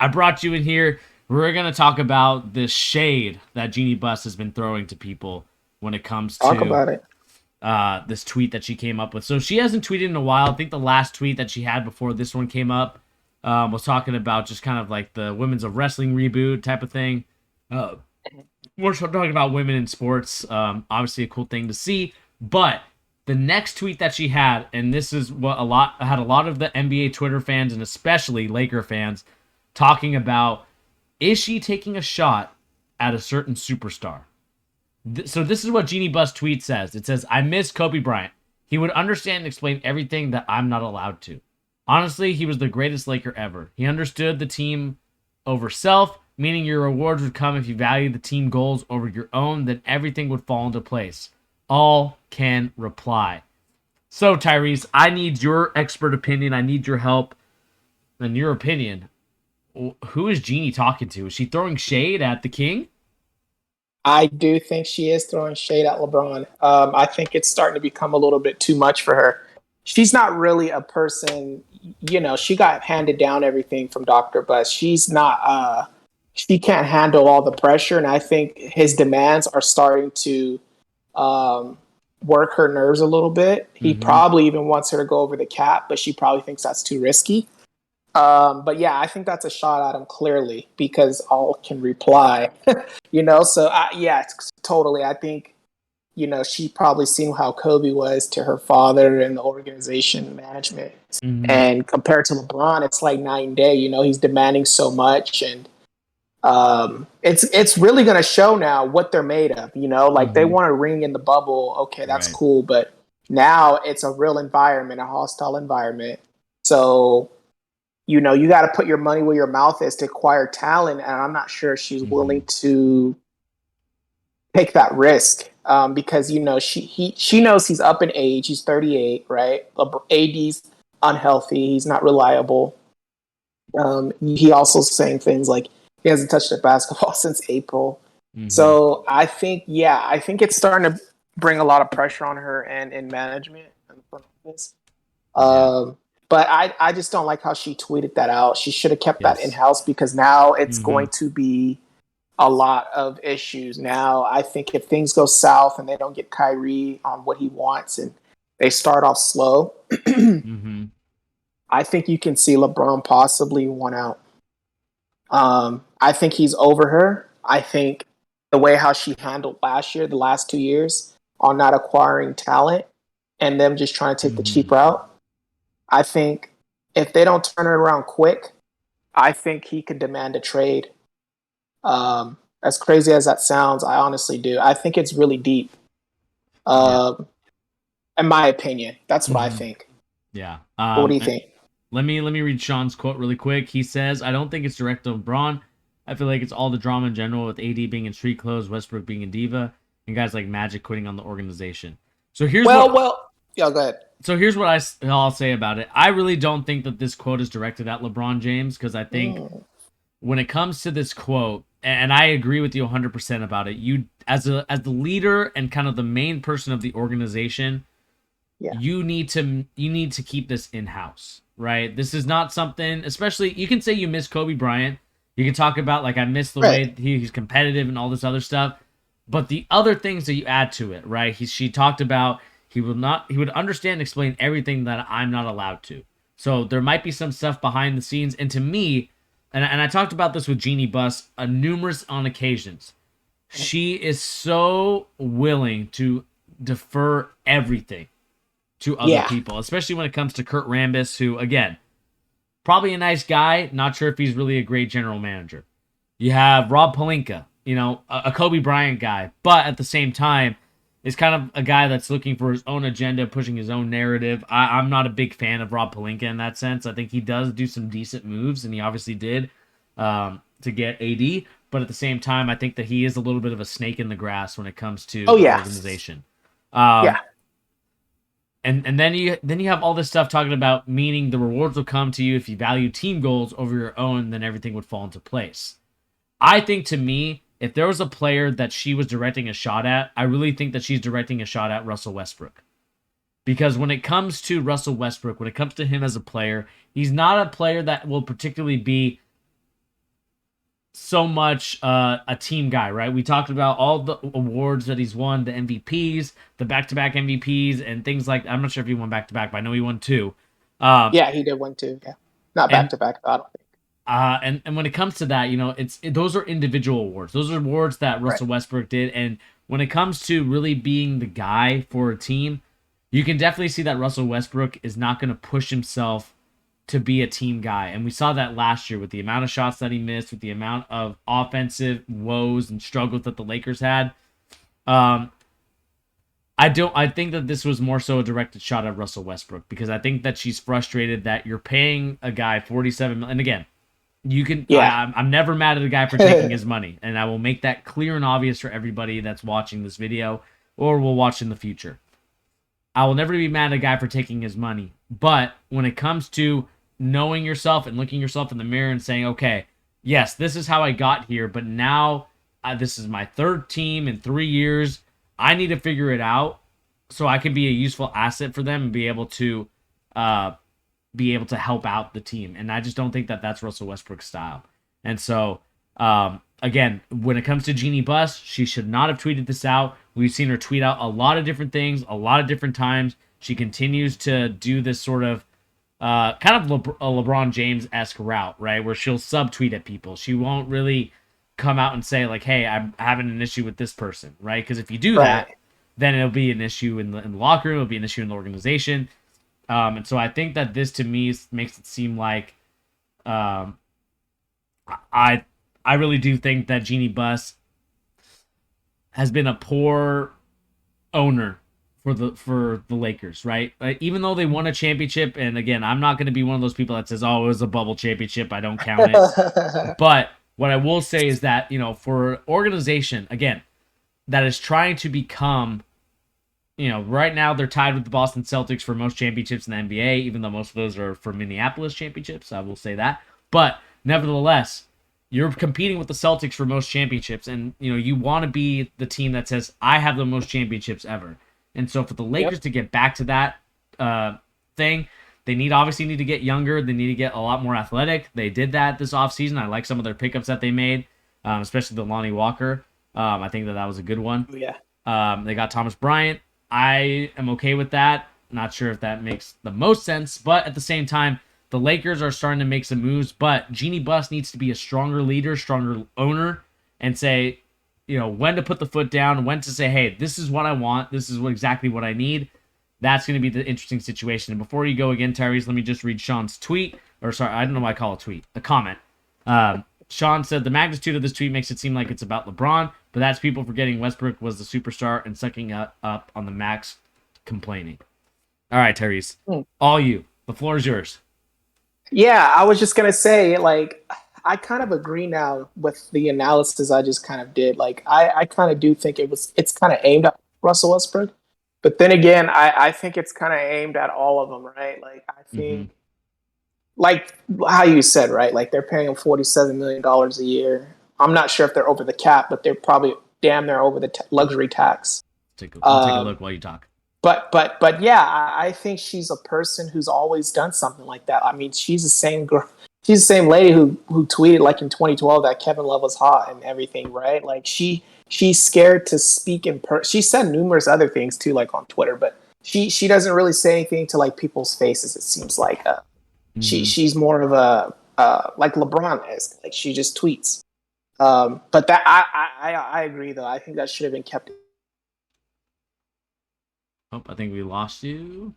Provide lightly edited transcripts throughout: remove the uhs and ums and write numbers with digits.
I brought you in here. We're going to talk about this shade that Jeanie Buss has been throwing to people when it comes Talk to about it. this tweet that she came up with. So she hasn't tweeted in a while. I think the last tweet that she had before this one came up was talking about just kind of like the women's of wrestling reboot type of thing. Uh, we're talking about women in sports. Obviously, a cool thing to see. But the next tweet that she had, and this is what a lot of the NBA Twitter fans and especially Laker fans talking about: is she taking a shot at a certain superstar? So this is what Jeanie Buss tweet says. It says, "I miss Kobe Bryant. He would understand and explain everything that I'm not allowed to. Honestly, he was the greatest Laker ever. He understood the team over self, meaning your rewards would come if you value the team goals over your own, then everything would fall into place. All can reply." So, Tyrese, I need your expert opinion. I need your help and your opinion. Who is Jeanie talking to? Is she throwing shade at the king? I do think she is throwing shade at LeBron. I think it's starting to become a little bit too much for her. She's not really a person, she got handed down everything from Dr. Buss. She's not, she can't handle all the pressure. And I think his demands are starting to work her nerves a little bit. He Mm-hmm. probably even wants her to go over the cap, but she probably thinks that's too risky. But yeah, I think that's a shot at him clearly because all can reply, So yeah, totally. I think she probably seen how Kobe was to her father and the organization management, Mm-hmm. and compared to LeBron, it's like night and day. He's demanding so much, and it's really going to show now what they're made of. Like they Mm-hmm. want to ring in the bubble. Okay, that's Right. cool, but now it's a real environment, a hostile environment. So you got to put your money where your mouth is to acquire talent. And I'm not sure she's Mm-hmm. willing to take that risk because, she knows he's up in age. He's 38, right? AD's unhealthy. He's not reliable. He also saying things like he hasn't touched a basketball since April. Mm-hmm. So I think it's starting to bring a lot of pressure on her and in management and the front office. Yeah. Um, but I just don't like how she tweeted that out. She should have kept that in Yes. house because now it's Mm-hmm. going to be a lot of issues. Now, I think if things go south and they don't get Kyrie on what he wants and they start off slow, Mm-hmm. I think you can see LeBron possibly one out. I think he's over her. I think the way how she handled last year, the last 2 years, on not acquiring talent and them just trying to take the Mm-hmm. cheap route, I think if they don't turn it around quick, I think he could demand a trade. As crazy as that sounds, I honestly do. I think it's really deep. Yeah. Um, in my opinion, that's what I Mm-hmm. think. Yeah. But what do you think? Let me read Sean's quote really quick. He says, "I don't think it's direct to LeBron. I feel like it's all the drama in general with AD being in street clothes, Westbrook being a diva, and guys like Magic quitting on the organization." So here's Well, what well, yeah, go ahead. I'll say about it. I really don't think that this quote is directed at LeBron James because I think Mm, when it comes to this quote, and I agree with you 100% about it, you as the leader and kind of the main person of the organization, yeah, you need to keep this in house, right? This is not something, especially you can say you miss Kobe Bryant. You can talk about like I miss the right. way he's competitive and all this other stuff, but the other things that you add to it, right? She talked about he would understand and explain everything that I'm not allowed to. So there might be some stuff behind the scenes, and to me, and I talked about this with Jeanie Buss numerous on occasions. She is so willing to defer everything to other Yeah, people, especially when it comes to Kurt Rambis, who, again, probably a nice guy. Not sure if he's really a great general manager. You have Rob Palinka, a Kobe Bryant guy, but at the same time, is kind of a guy that's looking for his own agenda, pushing his own narrative. I'm not a big fan of Rob Palinka in that sense. I think he does do some decent moves, and he obviously did to get AD. But at the same time, I think that he is a little bit of a snake in the grass when it comes to oh the yeah, organization. Um, yeah, and then you have all this stuff talking about meaning the rewards will come to you if you value team goals over your own, then everything would fall into place. I think to me, if there was a player that she was directing a shot at, I really think that she's directing a shot at Russell Westbrook. Because when it comes to Russell Westbrook, when it comes to him as a player, he's not a player that will particularly be so much a team guy, right? We talked about all the awards that he's won, the MVPs, the back-to-back MVPs, and things like. I'm not sure if he won back-to-back, but I know he won two. Yeah, he did one too. Yeah, not back And to back. I don't think. and when it comes to that, those are individual awards. Those are awards that Right. Russell Westbrook did. And when it comes to really being the guy for a team, you can definitely see that Russell Westbrook is not going to push himself to be a team guy. And we saw that last year with the amount of shots that he missed, with the amount of offensive woes and struggles that the Lakers had. Um, I think that this was more so a directed shot at Russell Westbrook because I think that she's frustrated that you're paying a guy 47 million. And again, you can Yeah. I'm never mad at a guy for taking his money, and I will make that clear and obvious for everybody that's watching this video or will watch in the future. I will never be mad at a guy for taking his money, but when it comes to knowing yourself and looking yourself in the mirror and saying, okay, yes, this is how I got here, but now this is my third team in 3 years. I need to figure it out so I can be a useful asset for them and uh, be able to help out the team. And I just don't think that that's Russell Westbrook's style. And so, again, when it comes to Jeanie Buss, she should not have tweeted this out. We've seen her tweet out a lot of different things, a lot of different times. She continues to do this sort of kind of a LeBron James-esque route, right? Where she'll subtweet at people. She won't really come out and say, like, hey, I'm having an issue with this person, right? Because if you do that, Right. then it'll be an issue in the locker room. It'll be an issue in the organization. And so I think that this to me makes it seem like um, I I really do think that Jeanie Buss has been a poor owner for the Lakers, right? Even though they won a championship, and again, I'm not going to be one of those people that says, "Oh, it was a bubble championship. I don't count it." But what I will say is that for an organization again that is trying to become right now they're tied with the Boston Celtics for most championships in the NBA, even though most of those are for Minneapolis championships. I will say that. But nevertheless, you're competing with the Celtics for most championships, and you want to be the team that says, I have the most championships ever. And so for the Lakers Yep. to get back to that thing, they obviously need to get younger. They need to get a lot more athletic. They did that this offseason. I like some of their pickups that they made, especially the Lonnie Walker. I think that was a good one. Yeah. They got Thomas Bryant. I am okay with that. Not sure if that makes the most sense, but at the same time, the Lakers are starting to make some moves. But Jeanie Buss needs to be a stronger leader, stronger owner, and say, when to put the foot down, when to say, hey, this is what I want. This is exactly what I need. That's going to be the interesting situation. And before you go again, Tyrese, let me just read Sean's tweet. Or sorry, I don't know why I call it a tweet. A comment. Sean said, the magnitude of this tweet makes it seem like it's about LeBron, but that's people forgetting Westbrook was the superstar and sucking up on the max complaining. All right, Tyrese. All you. The floor is yours. Yeah, I was just gonna say, like, I kind of agree now with the analysis I just kind of did. Like, I kind of do think it's kind of aimed at Russell Westbrook, but then again, I think it's kind of aimed at all of them, right? Like, I Mm-hmm. think, like how you said, right? Like, they're paying him $47 million a year. I'm not sure if they're over the cap, but they're probably damn near over the luxury tax. I'll take a Um, look while you talk. but yeah, I think she's a person who's always done something like that. I mean, she's the same girl. She's the same lady who tweeted like in 2012 that Kevin Love was hot and everything, right? Like she's scared to speak in person. She said numerous other things too, like on Twitter, but she doesn't really say anything to like people's faces. It seems like Mm-hmm. she's more of a like LeBron is. Like she just tweets. But that I agree though. I think that should have been kept. Oh, I think we lost you.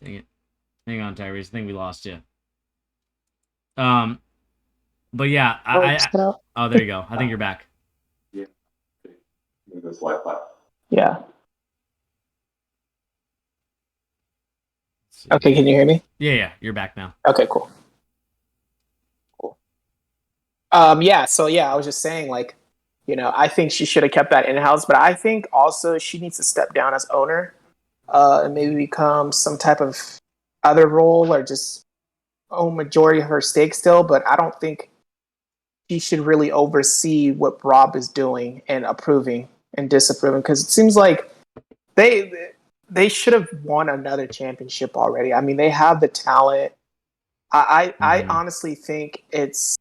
Dang it. Hang on, Tyrese. I think we lost you. Um, but yeah, oh, there you go. I think you're back. Yeah. This Wi-Fi. Yeah. Okay, can you hear me? Yeah, you're back now. Okay, cool. Yeah, so yeah, I was just saying, like, I think she should have kept that in house, but I think also she needs to step down as owner, and maybe become some type of other role or just own majority of her stake still. But I don't think she should really oversee what Rob is doing and approving and disapproving because it seems like they they should have won another championship already. I mean, they have the talent. I honestly think it's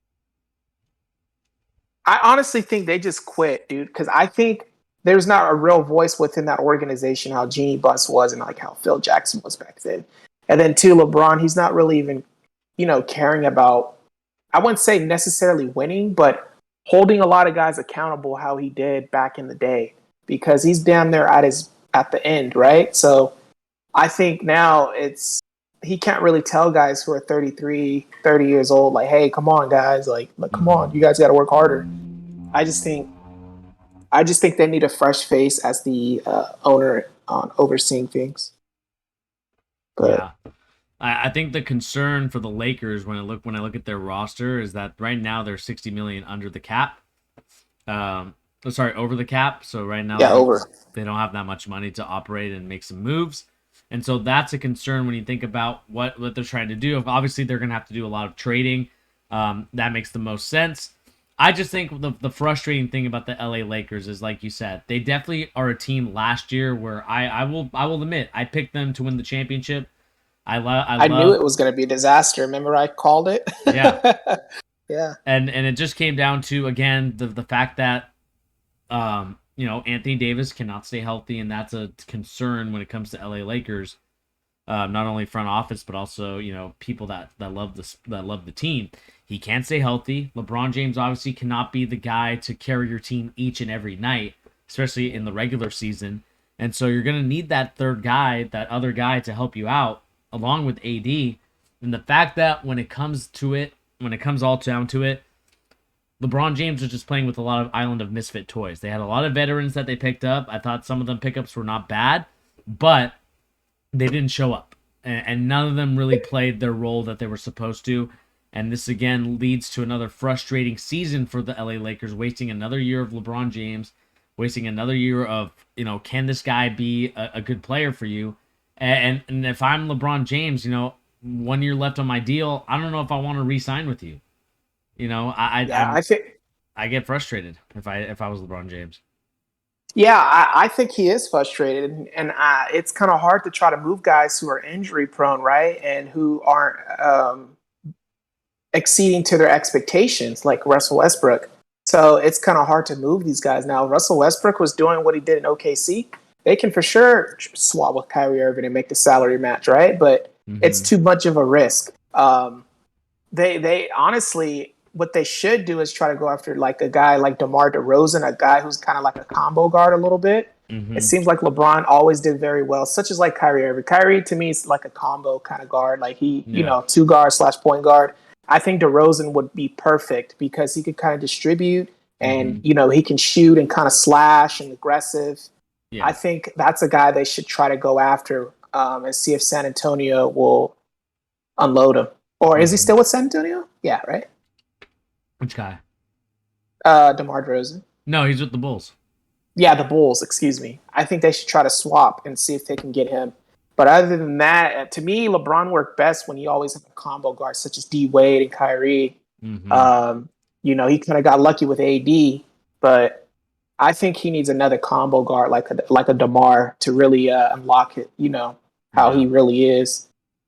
I honestly think they just quit, dude, because I think there's not a real voice within that organization how Jeanie Buss was and like how Phil Jackson was back then. And then too, LeBron, he's not really even, caring about, I wouldn't say necessarily winning, but holding a lot of guys accountable how he did back in the day because he's down there at the end, right? So I think now he can't really tell guys who are 33, 30 years old, like, hey, come on, guys, like come on, you guys got to work harder. I just think they need a fresh face as the owner on overseeing things. But Yeah. I think the concern for the Lakers when I look at their roster is that right now they're 60 million under the cap. Over the cap. So right now they don't have that much money to operate and make some moves. And so that's a concern when you think about what they're trying to do. Obviously, they're going to have to do a lot of trading. That makes the most sense. I just think the frustrating thing about the LA Lakers is, like you said, they definitely are a team last year where I will admit I picked them to win the championship. I knew it was going to be a disaster. Remember, I called it. Yeah, yeah. And it just came down to again the fact that Anthony Davis cannot stay healthy, and that's a concern when it comes to LA Lakers. Not only front office, but also people that love the team. He can't stay healthy. LeBron James obviously cannot be the guy to carry your team each and every night, especially in the regular season. And so you're gonna need that third guy, that other guy, to help you out, along with AD. And the fact that when it comes all down to it, LeBron James was just playing with a lot of Island of Misfit toys. They had a lot of veterans that they picked up. I thought some of them pickups were not bad, but they didn't show up. And none of them really played their role that they were supposed to. And this again leads to another frustrating season for the LA Lakers, wasting another year of LeBron James, wasting another year of, can this guy be a good player for you? And if I'm LeBron James, 1 year left on my deal, I don't know if I want to re-sign with you. I get frustrated if I was LeBron James. Yeah, I think he is frustrated, and it's kind of hard to try to move guys who are injury prone, right, and who aren't exceeding to their expectations, like Russell Westbrook. So it's kind of hard to move these guys now. Russell Westbrook was doing what he did in OKC. They can for sure swap with Kyrie Irving and make the salary match, right? But it's too much of a risk. They honestly, what they should do is try to go after like a guy like DeMar DeRozan, a guy who's kind of like a combo guard a little bit. It seems like LeBron always did very well, such as like Kyrie Irving. Kyrie to me is like a combo kind of guard, like he, two guard / point guard. I think DeRozan would be perfect because he could kind of distribute and, he can shoot and kind of slash and aggressive. Yeah. I think that's a guy they should try to go after and see if San Antonio will unload him. Or is he still with San Antonio? Yeah, right? Which guy? DeMar DeRozan. No, he's with the Bulls. Yeah, the Bulls, excuse me. I think they should try to swap and see if they can get him. But other than that, to me, LeBron worked best when he always had a combo guard, such as D Wade and Kyrie. He kind of got lucky with AD, but I think he needs another combo guard like a DeMar to really unlock it, how he really is.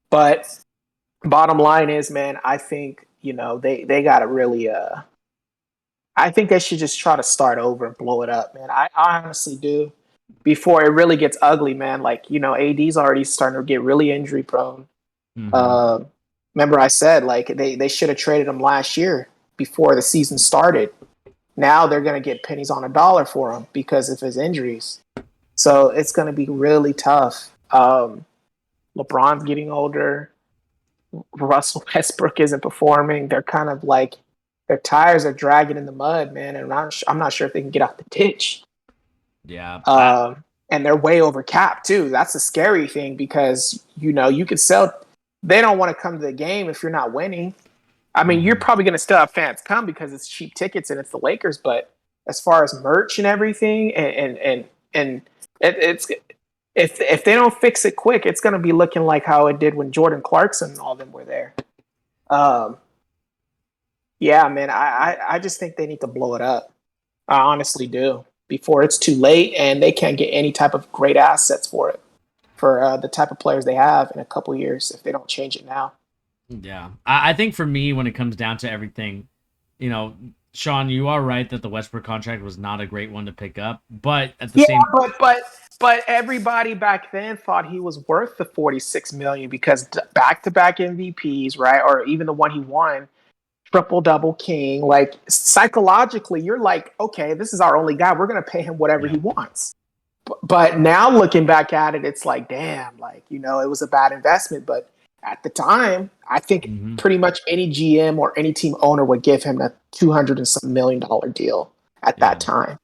But bottom line is, man, I think, they got to really I think they should just try to start over and blow it up, man. I honestly do. Before it really gets ugly, man. Like, AD's already starting to get really injury prone. Remember I said, like, they should have traded him last year before the season started. Now they're going to get pennies on a dollar for him because of his injuries. So it's going to be really tough. LeBron's getting older. Russell Westbrook isn't performing. They're kind of like, their tires are dragging in the mud, man. And I'm not sure if they can get out the ditch. Yeah. And they're way over cap too. That's a scary thing because, you could sell. They don't want to come to the game if you're not winning. I mean, you're probably going to still have fans come because it's cheap tickets and it's the Lakers. But as far as merch and everything, and it's if they don't fix it quick, it's going to be looking like how it did when Jordan Clarkson and all them were there. Yeah, man, I just think they need to blow it up. I honestly do. Before it's too late and they can't get any type of great assets for it, for the type of players they have in a couple years if they don't change it now. Yeah. I think for me, when it comes down to everything, Sean, you are right that the Westbrook contract was not a great one to pick up, but at the Yeah, same, but everybody back then thought he was worth the 46 million because back to back MVPs, right? Or even the one he won, triple double king. Like psychologically, you're like, okay, this is our only guy. We're gonna pay him whatever yeah, he wants. But now looking back at it, it's like, damn, like, it was a bad investment. But at the time, I think hmm pretty much any GM or any team owner would give him a 200 and some $1 million deal at that yeah. time.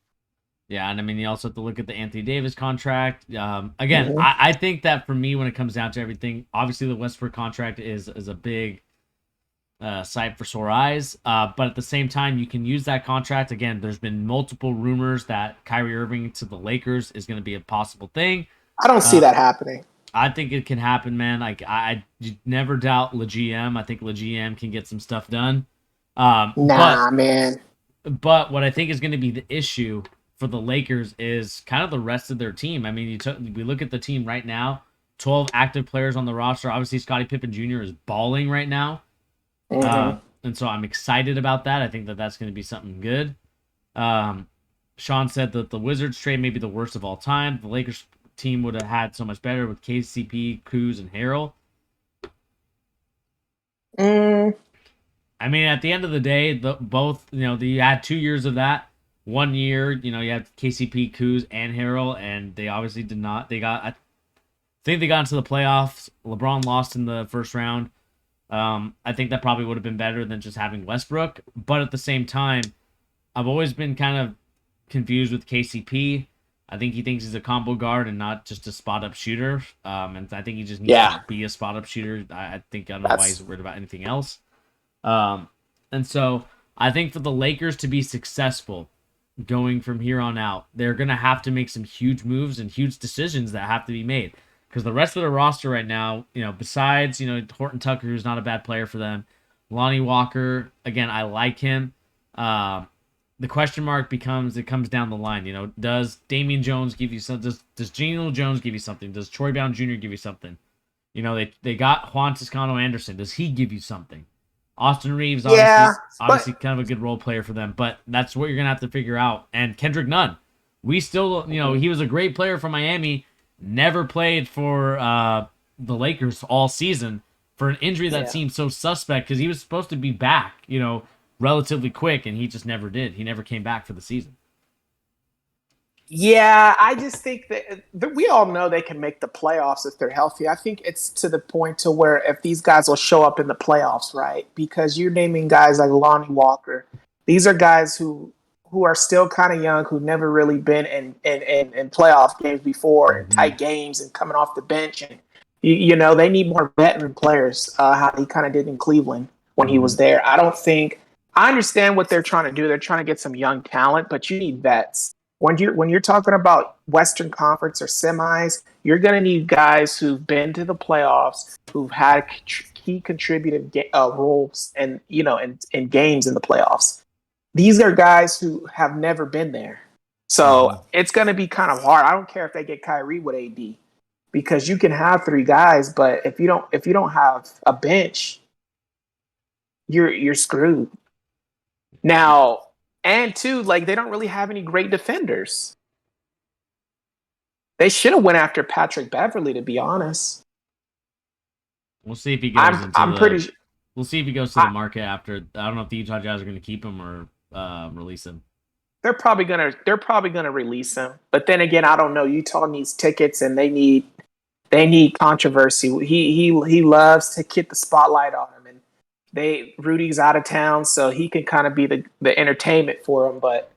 Yeah, and I mean, you also have to look at the Anthony Davis contract. Again, Mm-hmm. I think that for me, when it comes down to everything, obviously the Westbrook contract is a big sight for sore eyes. But at the same time, you can use that contract. Again, there's been multiple rumors that Kyrie Irving to the Lakers is going to be a possible thing. I don't see Uh, that happening. I think it can happen, man. Like I never doubt LeGM. I think LeGM can get some stuff done. But Nah, man. but what I think is going to be the issue for the Lakers is kind of the rest of their team. I mean, we look at the team right now. 12 active players on the roster. Obviously, Scottie Pippen Jr. is balling right now. Mm-hmm. And so I'm excited about that. I think that that's going to be something good. Um, Sean said that the Wizards trade may be the worst of all time. The Lakers team would have had so much better with KCP, Kuz, and Harrell. Mm, I mean, at the end of the day, you had 2 years of that. 1 year, you had KCP, Kuz, and Harrell, and they obviously did not. I think they got into the playoffs. LeBron lost in the first round. I think that probably would have been better than just having Westbrook. But at the same time, I've always been kind of confused with KCP. I think he thinks he's a combo guard and not just a spot up shooter. And I think he just needs yeah, to be a spot up shooter. I don't know why that's he's worried about anything else. Um, and so I think for the Lakers to be successful going from here on out, they're going to have to make some huge moves and huge decisions that have to be made. Because the rest of the roster right now, besides, Horton Tucker, who's not a bad player for them, Lonnie Walker, again, I like him. The question mark comes down the line. Does Damian Jones give you something? Does Geno Jones give you something? Does Troy Brown Jr. give you something? They got Juan Toscano Anderson. Does he give you something? Austin Reeves, yeah, obviously, but kind of a good role player for them, but that's what you're gonna have to figure out. And Kendrick Nunn, we still, he was a great player for Miami, never played for the Lakers all season for an injury that yeah. seemed so suspect because he was supposed to be back, relatively quick, and he just never did. He never came back for the season. Yeah, I just think that we all know they can make the playoffs if they're healthy. I think it's to the point to where if these guys will show up in the playoffs, right? Because you're naming guys like Lonnie Walker. These are guys who are still kind of young, who never really been in playoff games before, in Mm-hmm. tight games, and coming off the bench. And they need more veteran players. How he kind of did in Cleveland when he Mm-hmm. was there. I understand what they're trying to do. They're trying to get some young talent, but you need vets when you're talking about Western Conference or semis, you're going to need guys who've been to the playoffs, who've had key contributive roles, and in games in the playoffs. These are guys who have never been there, Mm-hmm. so it's going to be kind of hard. I don't care if they get Kyrie with AD, because you can have three guys, but if you don't have a bench, you're screwed. Now, and two, like they don't really have any great defenders. They should have went after Patrick Beverly, to be honest. We'll see if he goes I'm into I'm pretty. the. We'll see if he goes to the I, market after. I don't know if the Utah Jazz are going to keep him or release him. they're probably gonna release him, but then again, I don't know. Utah needs tickets, and they need controversy. He loves to get the spotlight on him, and Rudy's out of town, so he can kind of be the entertainment for him. But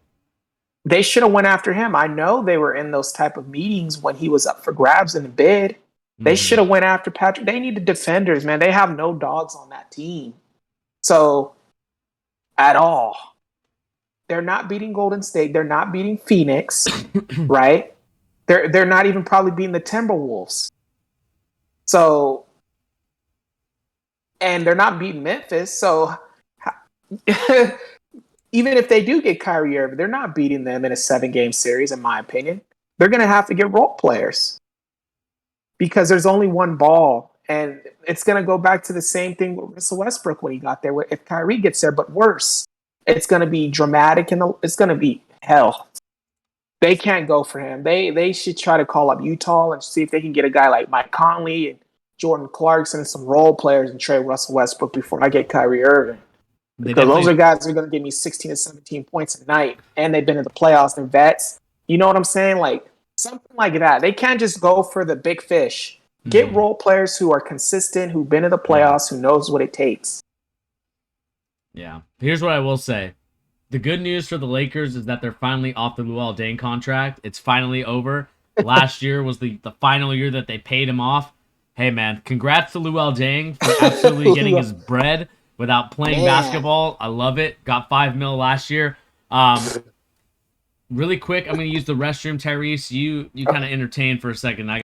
they should have went after him. I know they were in those type of meetings when he was up for grabs in the bid. They should Mm-hmm. have went after Patrick. They needed defenders, man. They have no dogs on that team. So at all. They're not beating Golden State. They're not beating Phoenix, right? They're not even probably beating the Timberwolves. So, and they're not beating Memphis. So even if they do get Kyrie Irving, they're not beating them in a 7-game series, in my opinion. They're going to have to get role players because there's only one ball. And it's going to go back to the same thing with Russell Westbrook when he got there. If Kyrie gets there, but worse. It's going to be dramatic, and it's going to be hell. They can't go for him. They should try to call up Utah and see if they can get a guy like Mike Conley and Jordan Clarkson and some role players and trade Russell Westbrook before I get Kyrie Irving. Because those are guys who are going to give me 16 to 17 points a night, and they've been in the playoffs, they're vets. You know what I'm saying? Like, something like that. They can't just go for the big fish. Get role players who are consistent, who've been in the playoffs, who knows what it takes. Yeah. Here's what I will say. The good news for the Lakers is that they're finally off the Luol Deng contract. It's finally over. Last year was the final year that they paid him off. Hey, man, congrats to Luol Deng for absolutely getting his bread without playing basketball. I love it. Got $5 million last year. Really quick, I'm going to use the restroom, Tyrese. You kind of entertain for a second.